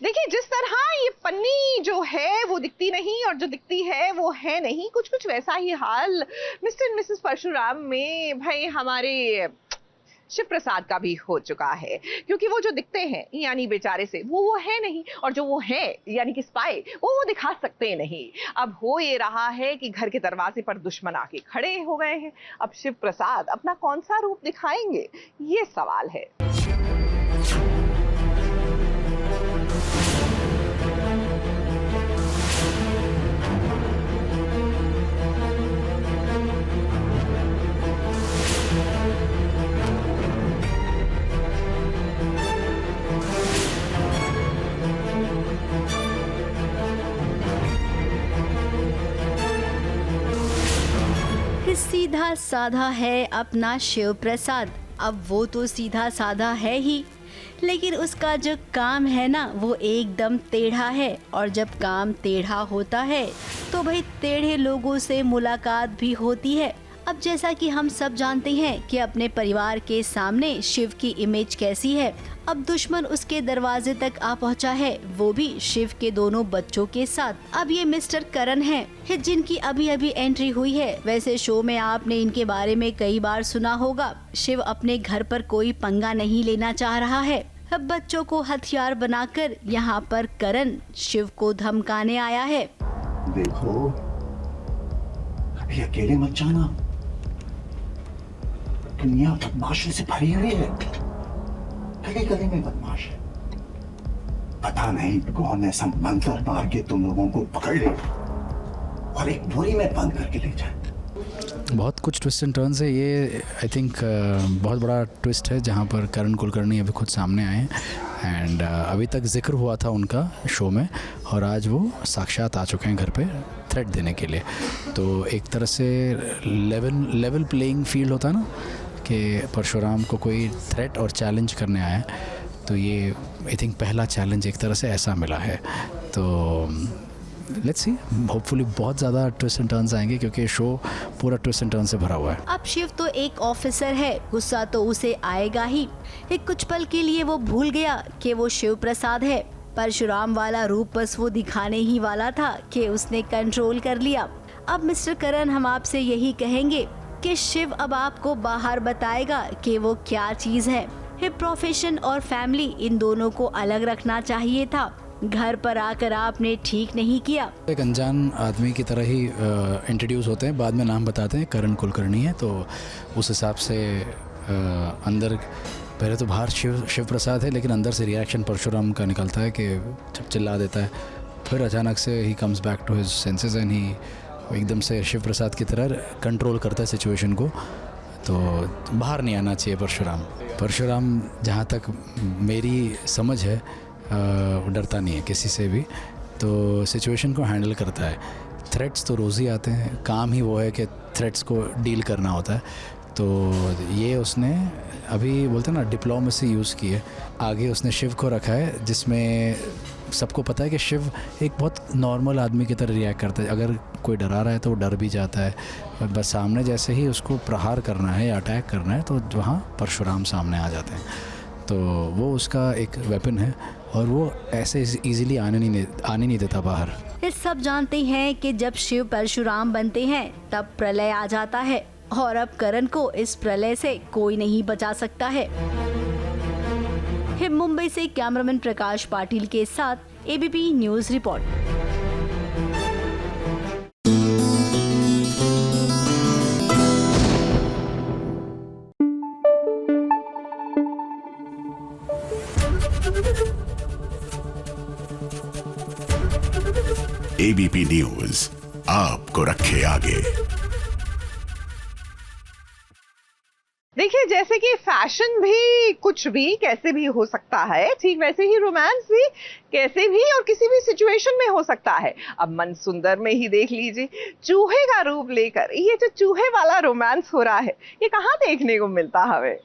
देखिए, जिस तरह ये पन्नी जो है वो दिखती नहीं और जो दिखती है वो है नहीं, कुछ कुछ वैसा ही हाल मिस्टर एंड मिसेस परशुराम में भाई हमारे शिव प्रसाद का भी हो चुका है। क्योंकि वो जो दिखते हैं यानी बेचारे से वो है नहीं, और जो वो है यानी कि स्पाई वो दिखा सकते नहीं। अब हो ये रहा है कि घर के दरवाजे पर दुश्मन आके खड़े हो गए हैं। अब शिव प्रसाद अपना कौन सा रूप दिखाएंगे, ये सवाल है। सीधा साधा है अपना शिव प्रसाद। अब वो तो सीधा साधा है ही, लेकिन उसका जो काम है ना वो एकदम टेढ़ा है। और जब काम टेढ़ा होता है तो भाई टेढ़े लोगों से मुलाकात भी होती है। अब जैसा कि हम सब जानते हैं कि अपने परिवार के सामने शिव की इमेज कैसी है। अब दुश्मन उसके दरवाजे तक आ पहुंचा है, वो भी शिव के दोनों बच्चों के साथ। अब ये मिस्टर करण हैं, जिनकी अभी अभी एंट्री हुई है। वैसे शो में आपने इनके बारे में कई बार सुना होगा। शिव अपने घर पर कोई पंगा नहीं लेना चाह रहा है। अब बच्चों को हथियार बनाकर यहाँ पर करण शिव को धमकाने आया है। देखो, अभी अकेले मत जाना, दुनिया बदमाशों से भरी हुई है। गली गली में बदमाश है, पता नहीं कौन ऐसा मंत्र मार के तुम लोगों को पकड़ ले और एक बोरी में बंद करके ले जाए। बहुत कुछ ट्विस्ट एंड टर्न्स है ये। आई थिंक बहुत बड़ा ट्विस्ट है जहाँ पर करण कुलकर्णी अभी खुद सामने आए हैं। एंड अभी तक जिक्र हुआ था उनका शो में, और आज वो साक्षात आ चुके हैं घर पे थ्रेट देने के लिए। तो एक तरह से लेवल प्लेइंग फील्ड होता है ना, कि परशुराम को कोई थ्रेट और चैलेंज करने आया है। तो ये आई थिंक पहला चैलेंज एक तरह से ऐसा मिला है। तो लेट्स सी, होपफुली बहुत ज़्यादा ट्विस्ट एंड टर्न्स आएंगे, क्योंकि शो पूरा ट्विस्ट एंड टर्न से भरा हुआ है। अब शिव तो एक ऑफिसर है, गुस्सा तो उसे आएगा ही। एक कुछ पल के लिए वो भूल गया कि वो शिव प्रसाद है। परशुराम वाला रूप बस वो दिखाने ही वाला था कि उसने कंट्रोल कर लिया। अब मिस्टर करण, हम आपसे यही कहेंगे कि शिव अब आपको बाहर बताएगा कि वो क्या चीज है। प्रोफेशन और फैमिली इन दोनों को अलग रखना चाहिए था। घर पर आकर आपने ठीक नहीं किया। एक अनजान आदमी की तरह ही इंट्रोड्यूस होते हैं, बाद में नाम बताते हैं करण कुलकर्णी है। तो उस हिसाब से अंदर पहले तो बाहर शिव प्रसाद है, लेकिन अंदर से रिएक्शन परशुराम का निकलता है कि चिल्ला देता है। फिर अचानक से ही comes back to his senses and he एकदम से शिव प्रसाद की तरह कंट्रोल करता है सिचुएशन को। तो बाहर नहीं आना चाहिए परशुराम जहाँ तक मेरी समझ है डरता नहीं है किसी से भी, तो सिचुएशन को हैंडल करता है। थ्रेट्स तो रोज़ ही आते हैं, काम ही वो है कि थ्रेट्स को डील करना होता है। तो ये उसने अभी बोलते हैं ना डिप्लोमेसी यूज़ की है। आगे उसने शिव को रखा है, जिसमें सबको पता है कि शिव एक बहुत नॉर्मल आदमी की तरह रिएक्ट करता है। अगर कोई डरा रहा है तो वो डर भी जाता है, बस सामने जैसे ही उसको प्रहार करना है या अटैक करना है तो वहाँ परशुराम सामने आ जाते हैं। तो वो उसका एक वेपन है और वो ऐसे इजीली आने नहीं देता बाहर। ये सब जानते हैं कि जब शिव परशुराम बनते हैं तब प्रलय आ जाता है, और अब करण को इस प्रलय से कोई नहीं बचा सकता है। मुंबई से कैमरामैन प्रकाश पाटिल के साथ ABP news report. ABP news आपको रखे आगे। देखिए, जैसे कि फैशन भी कुछ भी कैसे भी हो सकता है, ठीक वैसे ही रोमांस भी कैसे भी और किसी भी सिचुएशन में हो सकता है। अब मन सुंदर में ही देख लीजिए, चूहे का रूप लेकर ये जो चूहे वाला रोमांस हो रहा है, ये कहाँ देखने को मिलता हमें।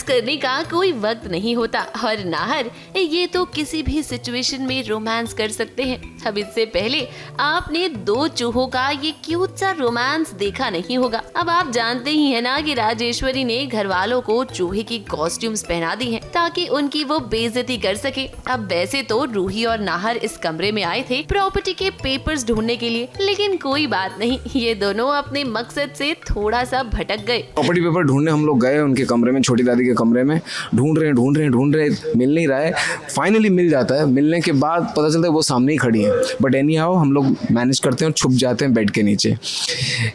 करने का कोई वक्त नहीं होता और नाहर ये तो किसी भी सिचुएशन में रोमांस कर सकते हैं। अब इससे पहले आपने दो चूहों का ये क्यूट सा रोमांस देखा नहीं होगा। अब आप जानते ही है ना कि राजेश्वरी ने घर वालों को चूहे की कॉस्ट्यूम्स पहना दी हैं ताकि उनकी वो बेइज्जती कर सके। अब वैसे तो रूही और नाहर इस कमरे में आए थे प्रॉपर्टी के पेपर्स ढूंढने के लिए, लेकिन कोई बात नहीं, ये दोनों अपने मकसद से थोड़ा सा भटक गए। प्रॉपर्टी पेपर ढूंढने हम लोग गए उनके कमरे में, छोटी दादी के कमरे में। ढूंढ रहे मिल नहीं रहा है। फाइनली मिल जाता है। मिलने के बाद पता चलता है वो सामने ही खड़ी है, बट एनी हाउ हम लोग मैनेज करते हैं और छुप जाते हैं बेड के नीचे।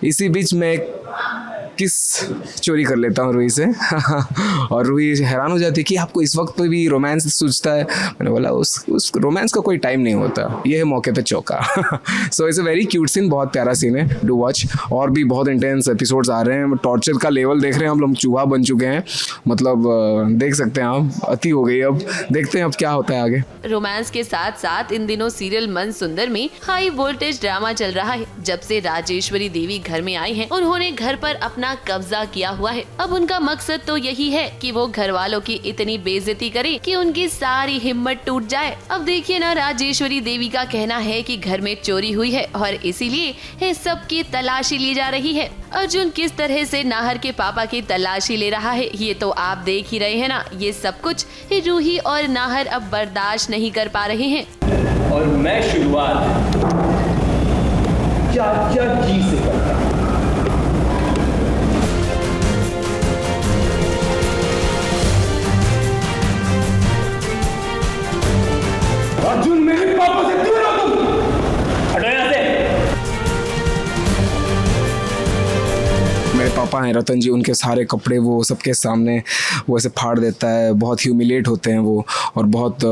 इसी बीच में किस चोरी कर लेता हूँ रूही से और रूही हैरान हो जाती है कि आपको इस वक्त पे भी रोमांस सूझता है। मैंने बोला उस रोमांस का कोई टाइम नहीं होता, ये है मौके पे चौका। So it's a very cute scene, बहुत प्यारा सीन है, डू वॉच। और भी बहुत इंटेंस एपिसोड्स आ रहे हैं। टॉर्चर का लेवल देख रहे हैं हम लोग, चूहा बन चुके हैं, मतलब देख सकते हैं आप, अति हो गई। अब देखते हैं अब क्या होता है आगे। रोमांस के साथ साथ इन दिनों सीरियल मन सुंदर में हाई वोल्टेज ड्रामा चल रहा है। जब से राजेश्वरी देवी घर में आई हैं, उन्होंने घर पर अपना कब्जा किया हुआ है। अब उनका मकसद तो यही है कि वो घर वालों की इतनी बेइज्जती करे कि उनकी सारी हिम्मत टूट जाए। अब देखिए ना, राजेश्वरी देवी का कहना है कि घर में चोरी हुई है और इसीलिए सबकी तलाशी ली जा रही है। अर्जुन किस तरह से नाहर के पापा की तलाशी ले रहा है ये तो आप देख ही रहे हैं ना। ये सब कुछ रूही और नाहर अब बर्दाश्त नहीं कर पा रहे हैं। और मैं शुरुआत चाचा जी से करता हूं। अर्जुन, मेरे पापा से दूर रहो तुम, हटो यहाँ से। मेरे पापा हैं रतन जी, उनके सारे कपड़े वो सबके सामने वो ऐसे फाड़ देता है। बहुत ह्यूमिलेट होते हैं वो, और बहुत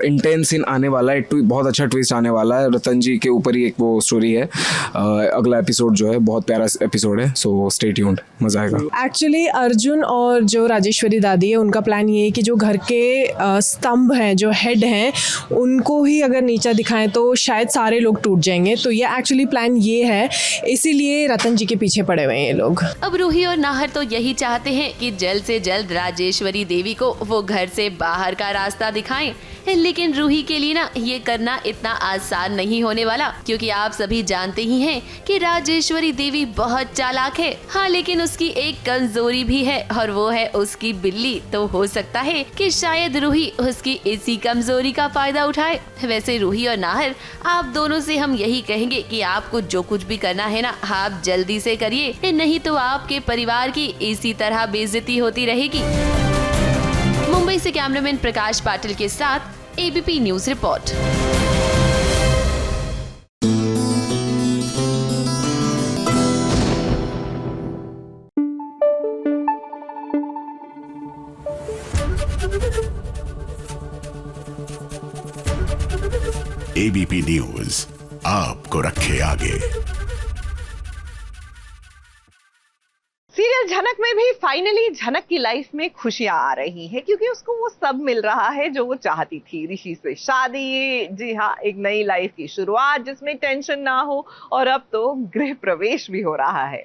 इंटेंस सीन आने वाला है। बहुत अच्छा ट्विस्ट आने वाला है। रतन जी के ऊपर ही एक वो स्टोरी है। अगला एपिसोड जो है बहुत प्यारा एपिसोड है, सो स्टे ट्यून्ड, मजा आएगा। एक्चुअली अर्जुन और जो राजेश्वरी दादी है उनका प्लान ये है कि जो घर के स्तंभ हैं, जो हेड हैं, उनको ही अगर नीचा दिखाएं तो शायद सारे लोग टूट जाएंगे। तो ये एक्चुअली प्लान ये है, इसीलिए रतन जी के पीछे पड़े हुए हैं ये लोग। अब रूही और नाहर तो यही चाहते हैं कि जल्द से जल्द राजेश्वरी देवी को वो घर से बाहर का रास्ता दिखाएं, लेकिन रूही के लिए ना ये करना इतना आसान नहीं होने वाला, क्योंकि आप सभी जानते ही हैं कि राजेश्वरी देवी बहुत चालाक है। हाँ, लेकिन उसकी एक कमजोरी भी है और वो है उसकी बिल्ली। तो हो सकता है कि शायद रूही उसकी इसी कमजोरी का फायदा उठाए। वैसे रूही और नाहर, आप दोनों से हम यही कहेंगे कि आपको जो कुछ भी करना है ना, आप जल्दी से करिए, नहीं तो आपके परिवार की इसी तरह बेइज्जती होती रहेगी। मुंबई से कैमरामैन प्रकाश पाटिल के साथ ABP news report. ABP news आपको रखे आगे। सीरियल झनक में भी फाइनली झनक की लाइफ में खुशियां आ रही है, क्योंकि उसको वो सब मिल रहा है जो वो चाहती थी। ऋषि से शादी, जी हाँ, एक नई लाइफ की शुरुआत जिसमें टेंशन ना हो, और अब तो गृह प्रवेश भी हो रहा है।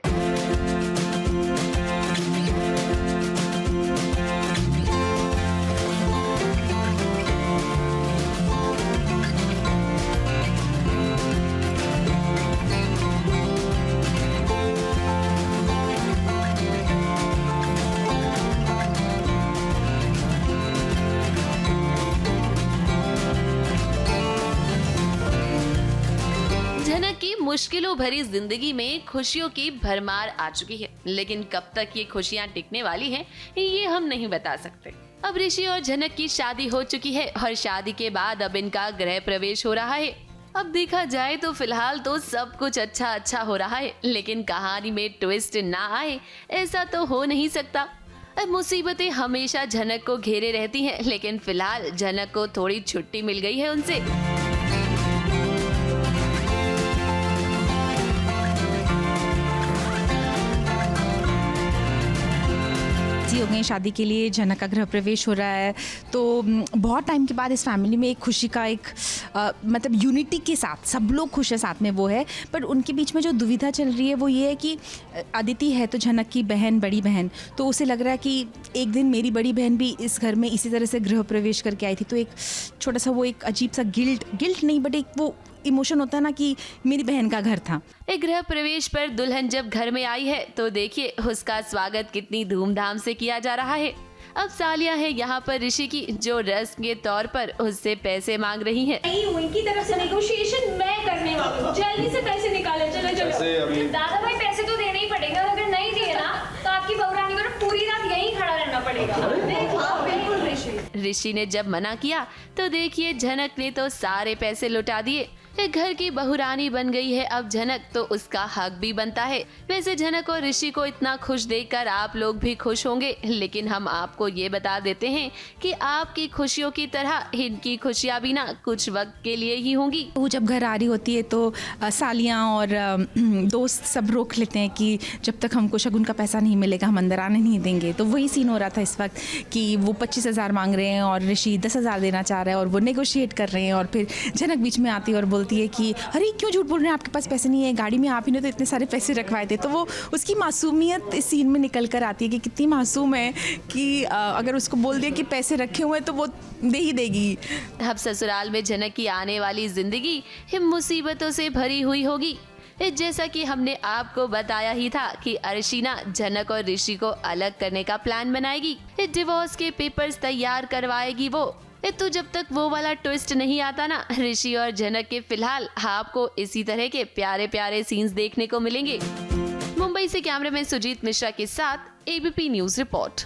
मुश्किलों भरी जिंदगी में खुशियों की भरमार आ चुकी है, लेकिन कब तक ये खुशियां टिकने वाली हैं ये हम नहीं बता सकते। अब ऋषि और झनक की शादी हो चुकी है और शादी के बाद अब इनका गृह प्रवेश हो रहा है। अब देखा जाए तो फिलहाल तो सब कुछ अच्छा हो रहा है, लेकिन कहानी में ट्विस्ट ना आए ऐसा तो हो नहीं सकता। अब मुसीबतें हमेशा झनक को घेरे रहती हैं, लेकिन फिलहाल झनक को थोड़ी छुट्टी मिल गई है उनसे। हो गए शादी के लिए, झनक का गृह प्रवेश हो रहा है, तो बहुत टाइम के बाद इस फैमिली में एक खुशी का एक मतलब यूनिटी के साथ सब लोग खुश है साथ में वो है। पर उनके बीच में जो दुविधा चल रही है वो ये है कि अदिति है तो झनक की बहन, बड़ी बहन, तो उसे लग रहा है कि एक दिन मेरी बड़ी बहन भी इस घर में इसी तरह से गृह प्रवेश करके आई थी, तो एक छोटा सा वो एक अजीब सा गिल्ट नहीं बट एक वो इमोशन होता है ना कि मेरी बहन का घर था। एक गृह प्रवेश पर दुल्हन जब घर में आई है तो देखिए उसका स्वागत कितनी धूमधाम से किया जा रहा है। अब सालिया है यहाँ पर ऋषि की, जो रस्म के तौर पर उससे पैसे मांग रही है। उनकी तरफ से नेगोशिएशन मैं करने वाली हूँ, जल्दी से पैसे निकाले। चलो दादा भाई पैसे तो देने ही पड़ेगा, अगर नहीं दिए ना तो आपकी बहुरानी को पूरी रात यहीं खड़ा रहना पड़ेगा। बिल्कुल ऋषि ने जब मना किया तो देखिए झनक ने तो सारे पैसे लौटा दिए। घर की बहुरानी बन गई है अब झनक, तो उसका हक भी बनता है। वैसे झनक और ऋषि को इतना खुश देखकर आप लोग भी खुश होंगे, लेकिन हम आपको ये बता देते हैं कि आपकी खुशियों की तरह इनकी खुशियाँ भी ना कुछ वक्त के लिए ही होंगी। वो जब घर आ रही होती है तो सालियाँ और दोस्त सब रोक लेते हैं कि जब तक हमको शगुन का पैसा नहीं मिलेगा हम अंदर आने नहीं देंगे। तो वही सीन हो रहा था इस वक्त कि वो 25,000 मांग रहे हैं और ऋषि 10,000 देना चाह रहा है और वो नेगोशिएट कर रहे हैं। और फिर झनक बीच में आती है और बोलती है कि अरे क्यों झूठ बोल रहे हैं, आपके पास पैसे नहीं है, गाड़ी में आप ही ने तो इतने सारे पैसे रखवाए थे। तो वो उसकी मासूमियत इस सीन में निकल कर आती है कि कितनी मासूम है कि अगर उसको बोल दिया कि पैसे रखे हुए हैं तो वो दे ही देगी। अब ससुराल में झनक की आने वाली जिंदगी मुसीबतों से भरी हुई होगी। जैसा कि हमने आपको बताया ही था कि अर्शिना झनक और ऋषि को अलग करने का प्लान बनाएगी, डिवोर्स के पेपर्स तैयार करवाएगी वो। तो जब तक वो वाला ट्विस्ट नहीं आता ना ऋषि और झनक के, फिलहाल आपको इसी तरह के प्यारे प्यारे सीन्स देखने को मिलेंगे। मुंबई से कैमरामैन सुजीत मिश्रा के साथ ABP news report.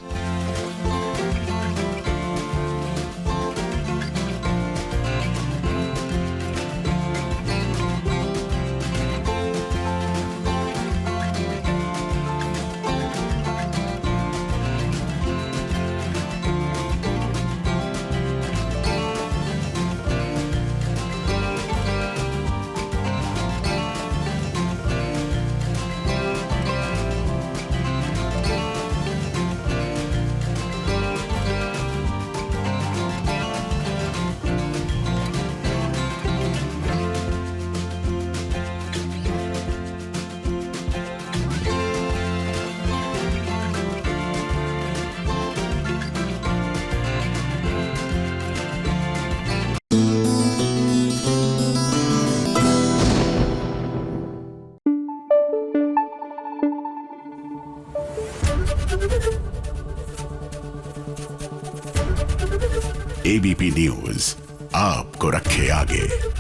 ABP news आपको रखे आगे।